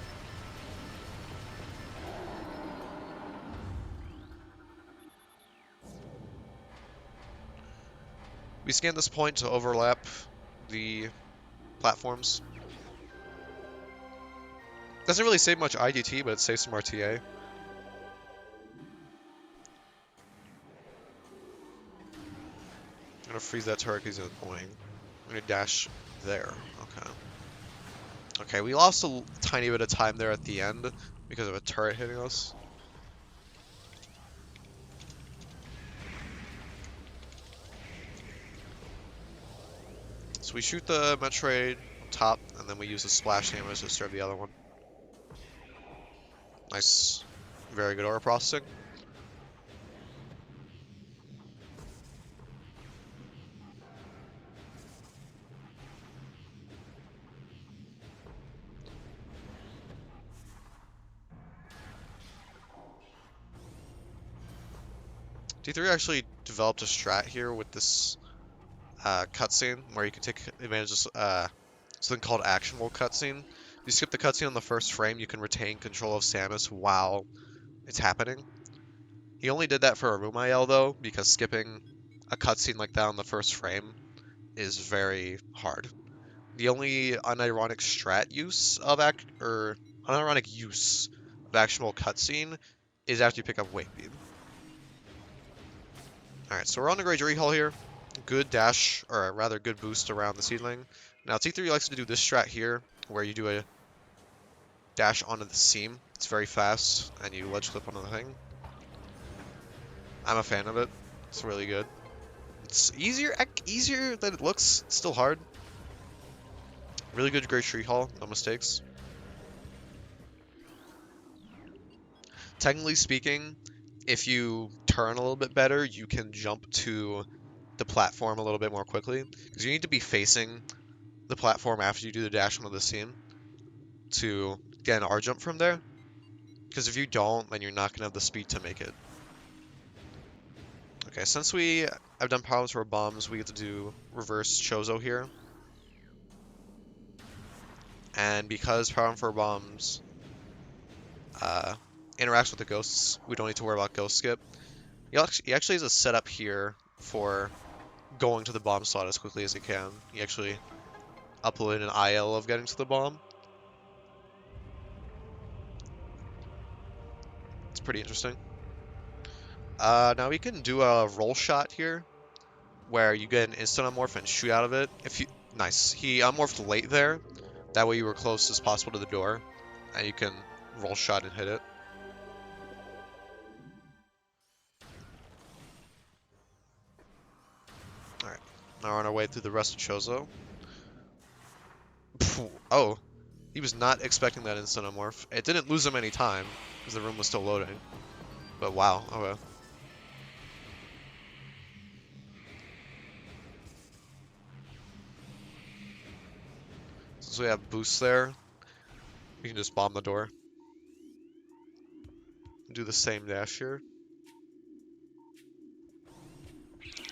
We scan this point to overlap the platforms. Doesn't really save much IGT, but it saves some RTA. I'm gonna freeze that turret because he's annoying. I'm gonna dash there. Okay. Okay, we lost a tiny bit of time there at the end because of a turret hitting us. So we shoot the Metroid top, and then we use the splash damage to serve the other one. Nice. Very good aura processing. D3 actually developed a strat here with this cutscene where you can take advantage of something called actionable cutscene. You skip the cutscene on the first frame, you can retain control of Samus while it's happening. He only did that for Arumael though, because skipping a cutscene like that on the first frame is very hard. The only unironic strat use of unironic use of actionable cutscene is after you pick up Wake Beam. Alright, so we're on the Great Tree Hall here. Good dash, or rather good boost around the seedling. Now T3 likes to do this strat here, where you do a dash onto the seam. It's very fast, and you ledge clip onto the thing. I'm a fan of it. It's really good. It's easier than it looks. It's still hard. Really good Great Tree Hall, no mistakes. Technically speaking, if you turn a little bit better, you can jump to the platform a little bit more quickly. Because you need to be facing the platform after you do the dash onto the seam to get an R jump from there. Because if you don't, then you're not going to have the speed to make it. Okay, since we have done problems for bombs, we get to do reverse Chozo here. And because problem for bombs interacts with the ghosts, we don't need to worry about ghost skip. He actually has a setup here for going to the bomb slot as quickly as he can. He actually uploaded an IL of getting to the bomb. It's pretty interesting. Now we can do a roll shot here, where you get an instant unmorph and shoot out of it. Nice. He unmorphed late there. That way you were close as possible to the door, and you can roll shot and hit it. Now we're on our way through the rest of Chozo. Oh, He was not expecting that Incinemorph. It didn't lose him any time, because the room was still loading. But wow, okay. Since we have boosts there, we can just bomb the door. Do the same dash here.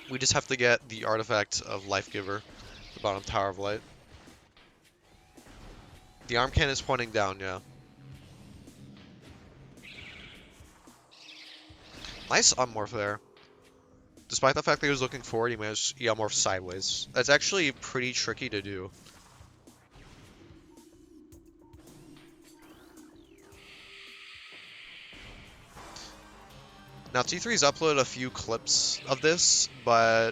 We just have to get the artifact of Life Giver, the bottom Tower of Light. The arm cannon is pointing down, yeah. Nice unmorph there. Despite the fact that he was looking forward, he managed to unmorph sideways. That's actually pretty tricky to do. Now T3's uploaded a few clips of this, but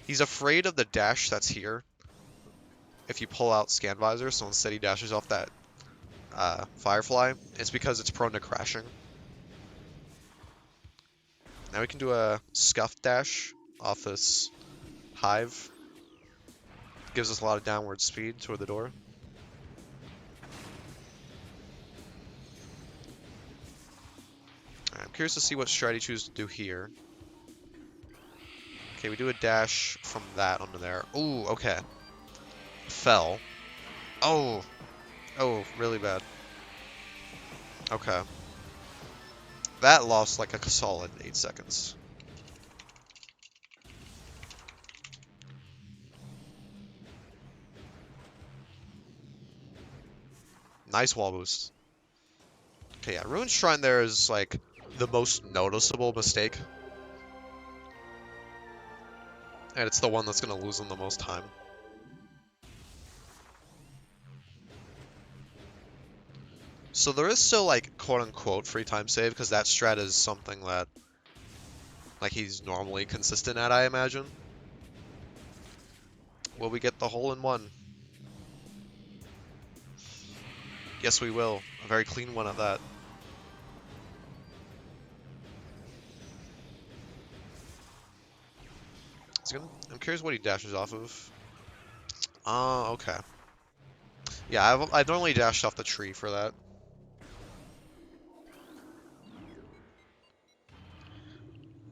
he's afraid of the dash that's here. If you pull out Scan Visor, so instead he dashes off that Firefly, it's because it's prone to crashing. Now we can do a Scuff Dash off this Hive. Gives us a lot of downward speed toward the door. I'm curious to see what strat he chooses to do here. Okay, we do a dash from that onto there. Ooh, okay. Fell. Oh! Oh, really bad. Okay. That lost like a solid 8 seconds. Nice wall boost. Okay, yeah, Ruined Shrine there is like the most noticeable mistake. And it's the one that's going to lose them the most time. So there is still like quote-unquote free time save, because that strat is something that like he's normally consistent at, I imagine. Will we get the hole-in-one? Yes, we will. A very clean one at that. I'm curious what he dashes off of. Oh, okay. Yeah, I've normally dashed off the tree for that.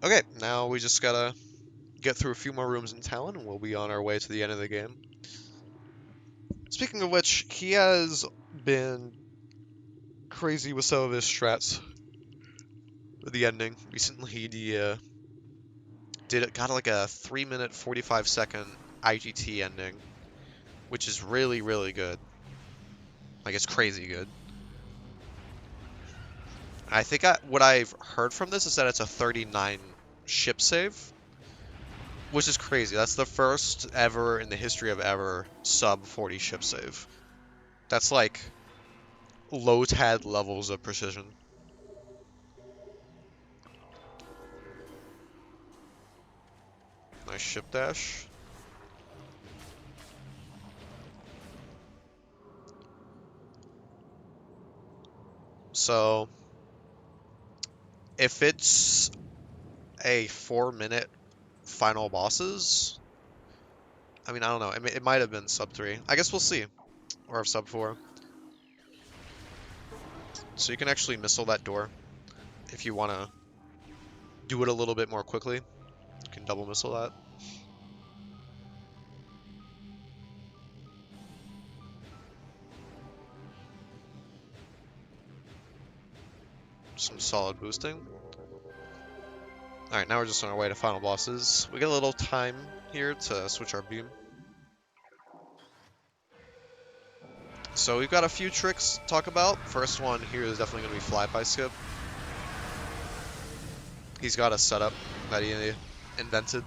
Okay, now we just gotta get through a few more rooms in Talon, and we'll be on our way to the end of the game. Speaking of which, he has been crazy with some of his strats. The ending. Recently, he got like a 3-minute 45-second IGT ending, which is really, really good. Like, it's crazy good. I think what I've heard from this is that it's a 39 ship save, which is crazy. That's the first ever in the history of ever sub 40 ship save. That's like low tad levels of precision. Nice ship dash. So if it's a 4-minute final bosses, I mean, I don't know. It might have been sub 3. I guess we'll see. Or sub 4. So you can actually missile that door if you want to do it a little bit more quickly. You can double missile that. Some solid boosting. Alright, now we're just on our way to final bosses. We get a little time here to switch our beam. So we've got a few tricks to talk about. First one here is definitely going to be flyby skip. He's got a setup that he invented.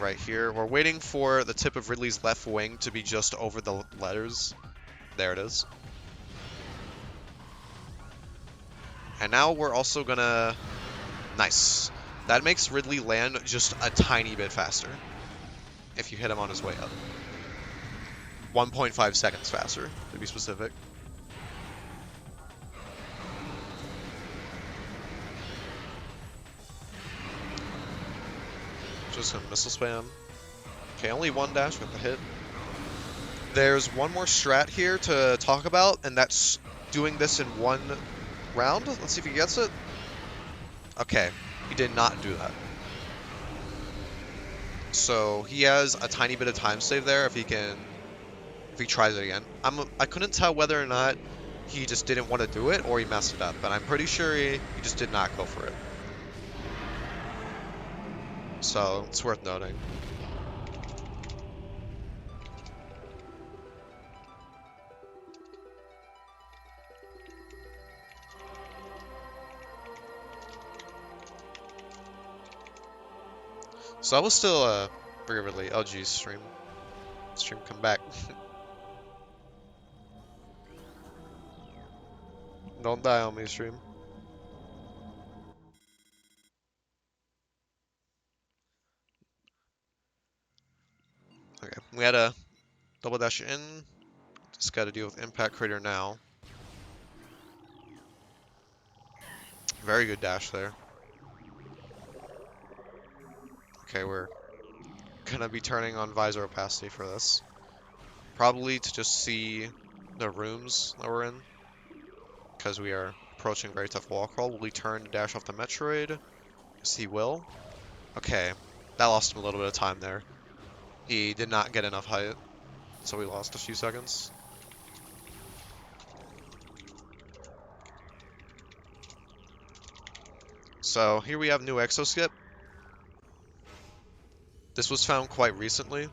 Right here. We're waiting for the tip of Ridley's left wing to be just over the letters. There it is. And now we're also gonna... Nice. That makes Ridley land just a tiny bit faster. If you hit him on his way up. 1.5 seconds faster, to be specific. Just gonna missile spam. Okay, only one dash with the hit. There's one more strat here to talk about, and that's doing this in one round. Let's see if he gets it. Okay, he did not do that. So he has a tiny bit of time save there if he tries it again. I couldn't tell whether or not he just didn't want to do it or he messed it up, but I'm pretty sure he just did not go for it. So it's worth noting. So I was still vividly. Oh geez, stream come back. Don't die on me, stream. Okay, we had a double dash in. Just got to deal with impact crater now. Very good dash there. Okay, we're gonna be turning on visor opacity for this. Probably to just see the rooms that we're in, because we are approaching very tough wall crawl. Will he turn to dash off the Metroid? Yes, he will. Okay, that lost him a little bit of time there. He did not get enough height, so we lost a few seconds. So here we have new exoskip. This was found quite recently.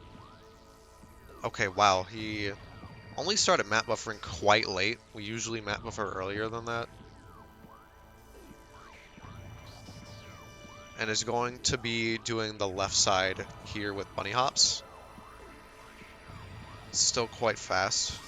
Okay, wow, he only started map buffering quite late. We usually map buffer earlier than that. And is going to be doing the left side here with bunny hops. Still quite fast.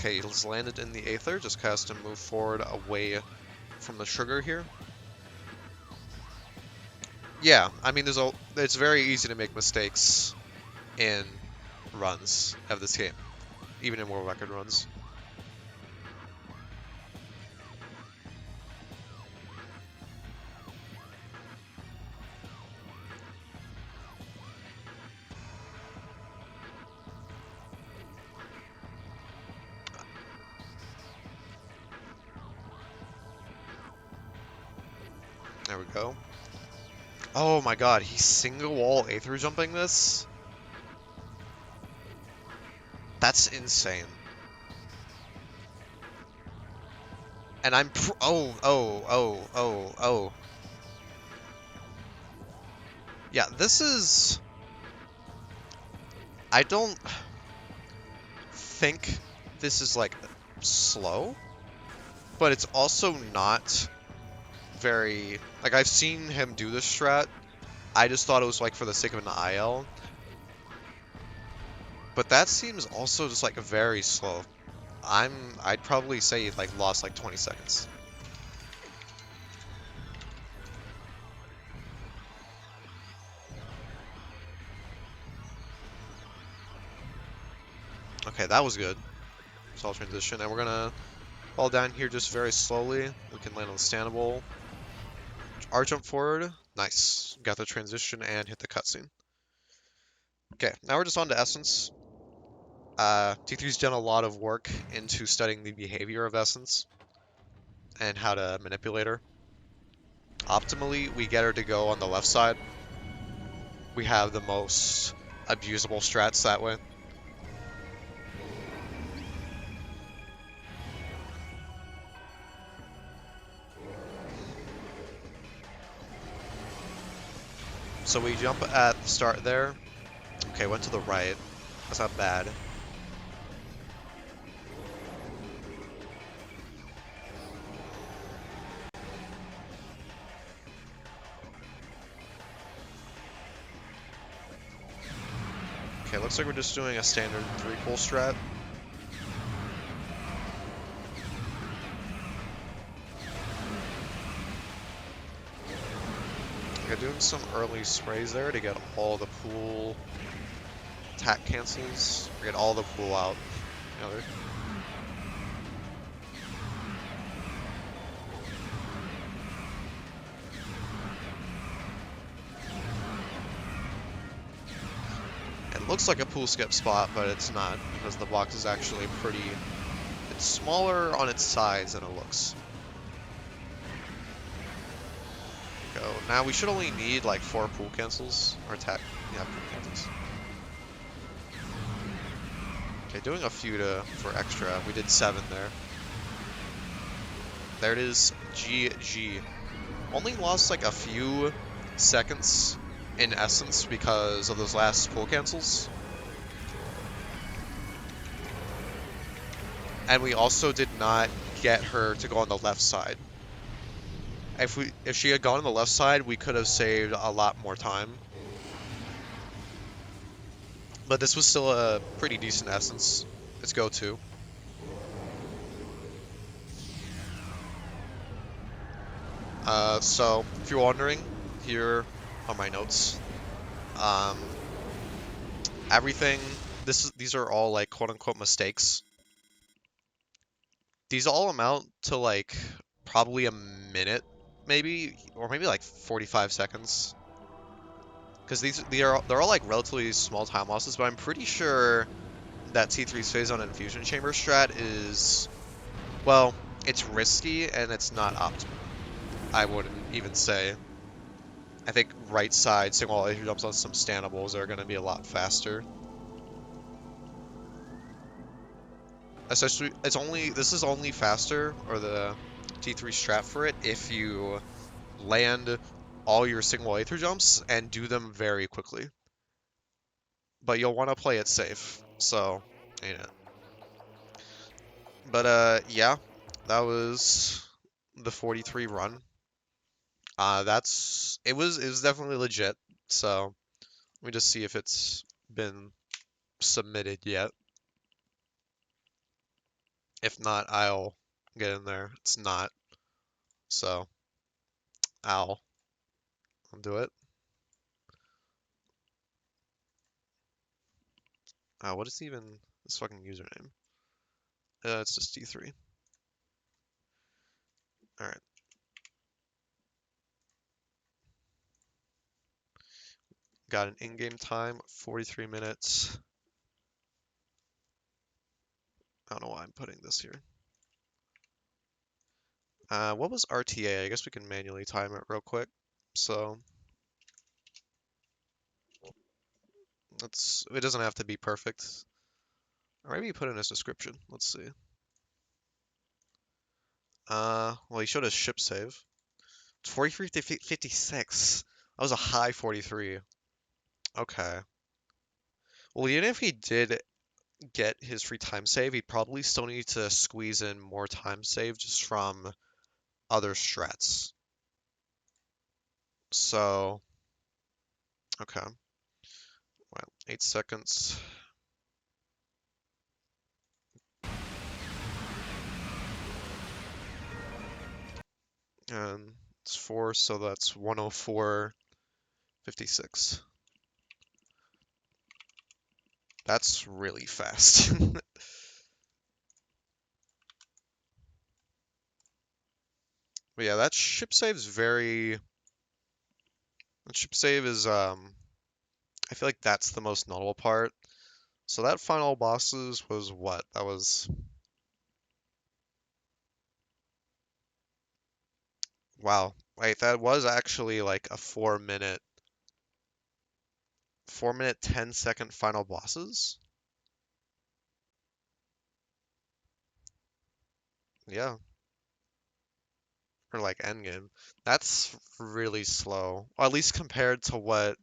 Okay, he's landed in the Aether, just has to move forward away from the sugar here. Yeah, I mean, it's very easy to make mistakes in runs of this game, even in world record runs. There we go. Oh my god, he's single wall Aether jumping this? That's insane. And I'm oh. Yeah, this is... I don't think this is, like, slow, but it's also not very... Like, I've seen him do this strat. I just thought it was, like, for the sake of an IL. But that seems also just, like, very slow. I'd probably say he, like, lost, like, 20 seconds. Okay, that was good. Solid transition, and we're gonna fall down here just very slowly. We can land on the standable. R jump forward. Nice. Got the transition and hit the cutscene. Okay, now we're just on to Essence. T3's done a lot of work into studying the behavior of Essence and how to manipulate her. Optimally, we get her to go on the left side. We have the most abusable strats that way. So we jump at the start there. Okay, went to the right. That's not bad. Okay, looks like we're just doing a standard 3-pull strat. Okay, doing some early sprays there to get all the pool attack cancels. Or get all the pool out. looks like a pool skip spot, but it's not, because the box is actually it's smaller on its sides than it looks. Go. Now we should only need like 4 pool cancels, or yeah, pool cancels. Okay, doing a few for extra. We did 7 there. There it is, GG. Only lost like a few seconds in essence because of those last pool cancels. And we also did not get her to go on the left side. If she had gone on the left side, we could have saved a lot more time. But this was still a pretty decent essence. Let's go to. So if you're wondering, here are my notes. Um, these are all like quote unquote mistakes. These all amount to like probably a minute, maybe, or maybe like 45 seconds. Because they're all like relatively small time losses, but I'm pretty sure that T3's phase on infusion chamber strat is, well, it's risky and it's not optimal. I wouldn't even say. I think right side single laser jumps on some standables are going to be a lot faster. Especially, this is only faster, or the T3 strat for it, if you land all your single aether jumps and do them very quickly. But you'll want to play it safe, so, ain't it? But, yeah, that was the 43 run. It was definitely legit, so let me just see if it's been submitted yet. If not, I'll get in there. It's not, so I'll do it. What is even this fucking username? It's just T3. Alright. Got an in-game time, 43 minutes. I don't know why I'm putting this here. What was RTA? I guess we can manually time it real quick. So, it doesn't have to be perfect. Or maybe put in his description. Let's see. Well, he showed his ship save. It's 43 to 56. That was a high 43. Okay. Well, even if he did get his free time save, he'd probably still need to squeeze in more time save just from other strats. So, okay. Well, 8 seconds. And it's 4, so that's 104.56. That's really fast. But yeah, that ship save is that ship save is, I feel like that's the most notable part. So that final bosses was what? That was, wow. Wait, that was actually like a 4 minute 10-second final bosses? Yeah. Or like endgame. That's really slow. Or at least compared to what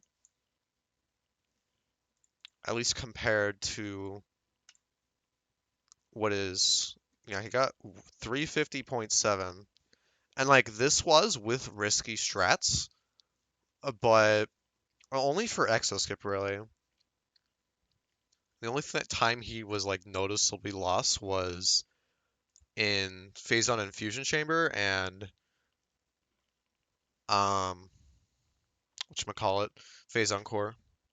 is, yeah, he got 350.7. And like this was with risky strats, but only for exoskip really. The only time he was like noticeably lost was in phase on infusion chamber and whatchamacallit, phase on core.